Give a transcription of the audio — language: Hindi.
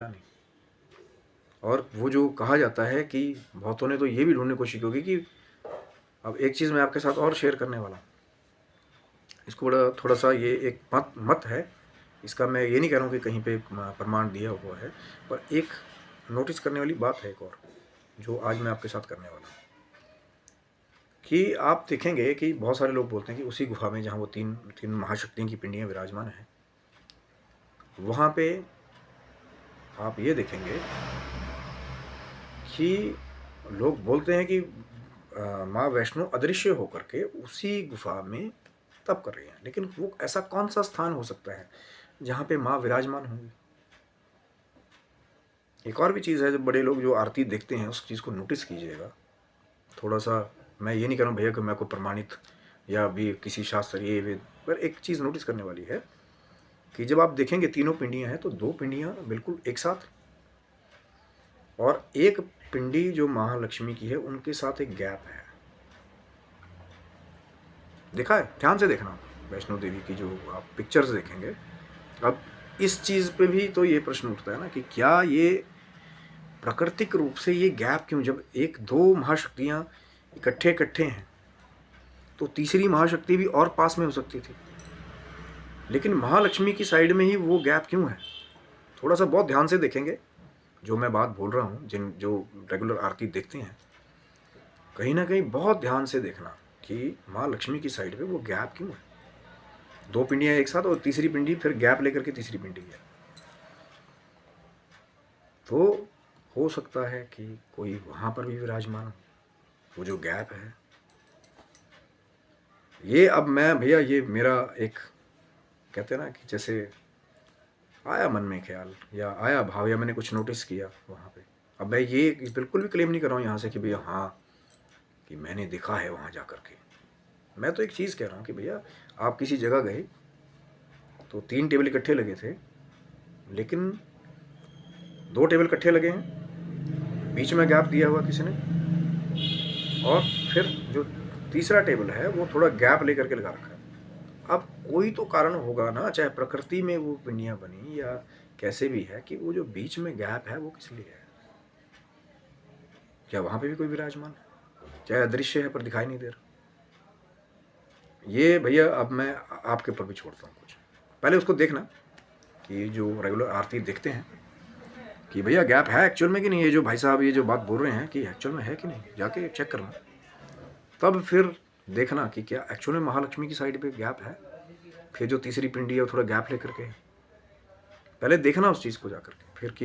नहीं। और वो जो कहा जाता है कि बहुतों ने तो ये भी ढूंढने की कोशिश की होगी कि अब एक चीज़ मैं आपके साथ और शेयर करने वाला हूँ। इसको बड़ा थोड़ा सा ये एक मत है, इसका मैं ये नहीं कह रहा हूँ कि कहीं पे प्रमाण दिया हुआ है, पर एक नोटिस करने वाली बात है एक और, जो आज मैं आपके साथ करने वाला हूँ। कि आप देखेंगे कि बहुत सारे लोग बोलते हैं कि उसी गुफा में जहाँ वो तीन महाशक्तियों की पिंडियाँ विराजमान हैं, वहाँ पे आप ये देखेंगे कि लोग बोलते हैं कि माँ वैष्णो अदृश्य होकर के उसी गुफा में तप कर रही हैं, लेकिन वो ऐसा कौन सा स्थान हो सकता है जहाँ पे माँ विराजमान होंगी। एक और भी चीज़ है, जब बड़े लोग जो आरती देखते हैं उस चीज़ को नोटिस कीजिएगा थोड़ा सा। मैं ये नहीं कह रहा हूँ भैया कि मैं कोई प्रमाणित या भी किसी शास्त्रीय वेद, पर एक चीज़ नोटिस करने वाली है कि जब आप देखेंगे तीनों पिंडियाँ हैं तो दो पिंडियाँ बिल्कुल एक साथ, और एक पिंडी जो महालक्ष्मी की है उनके साथ एक गैप है। देखा है, ध्यान से देखना, वैष्णो देवी की जो आप पिक्चर्स देखेंगे। अब इस चीज़ पे भी तो ये प्रश्न उठता है ना कि क्या ये प्राकृतिक रूप से ये गैप क्यों, जब एक दो महाशक्तियाँ इकट्ठे हैं तो तीसरी महाशक्ति भी और पास में हो सकती थी, लेकिन महालक्ष्मी की साइड में ही वो गैप क्यों है। थोड़ा सा बहुत ध्यान से देखेंगे जो मैं बात बोल रहा हूँ, जो रेगुलर आरती देखते हैं, कहीं ना कहीं बहुत ध्यान से देखना कि माँ लक्ष्मी की साइड पे वो गैप क्यों है। दो पिंडियाँ एक साथ और तीसरी पिंडी फिर गैप लेकर के तीसरी पिंडी है, तो हो सकता है कि कोई वहाँ पर भी विराजमान हो, वो जो गैप है। ये अब मैं भैया, ये मेरा एक कहते हैं ना कि जैसे आया मन में ख्याल या आया भाव या मैंने कुछ नोटिस किया वहाँ पे। अब मैं ये बिल्कुल भी क्लेम नहीं कर रहा हूँ यहाँ से कि भैया हाँ कि मैंने देखा है वहाँ जा कर के। मैं तो एक चीज़ कह रहा हूँ कि भैया आप किसी जगह गए तो तीन टेबल इकट्ठे लगे थे, लेकिन दो टेबल इकट्ठे लगे हैं, बीच में गैप दिया हुआ किसी ने, और फिर जो तीसरा टेबल है वो थोड़ा गैप लेकर के लगा रखा है। अब कोई तो कारण होगा ना, चाहे प्रकृति में वो पिंडियाँ बनी या कैसे भी है, कि वो जो बीच में गैप है वो किस लिए है। क्या वहाँ पे भी कोई विराजमान है, चाहे अदृश्य है पर दिखाई नहीं दे रहा। ये भैया अब मैं आपके ऊपर भी छोड़ता हूँ कुछ, पहले उसको देखना कि जो रेगुलर आरती देखते हैं कि भैया गैप है एक्चुअल में कि नहीं। ये जो भाई साहब ये जो बात बोल रहे हैं कि एक्चुअल में है कि नहीं, जाके चेक करना, तब फिर देखना कि क्या एक्चुअल में महालक्ष्मी की साइड पे गैप है। फिर जो तीसरी पिंडी है वो थोड़ा गैप लेकर के, पहले देखना उस चीज़ को जाकर के, फिर कीजिए।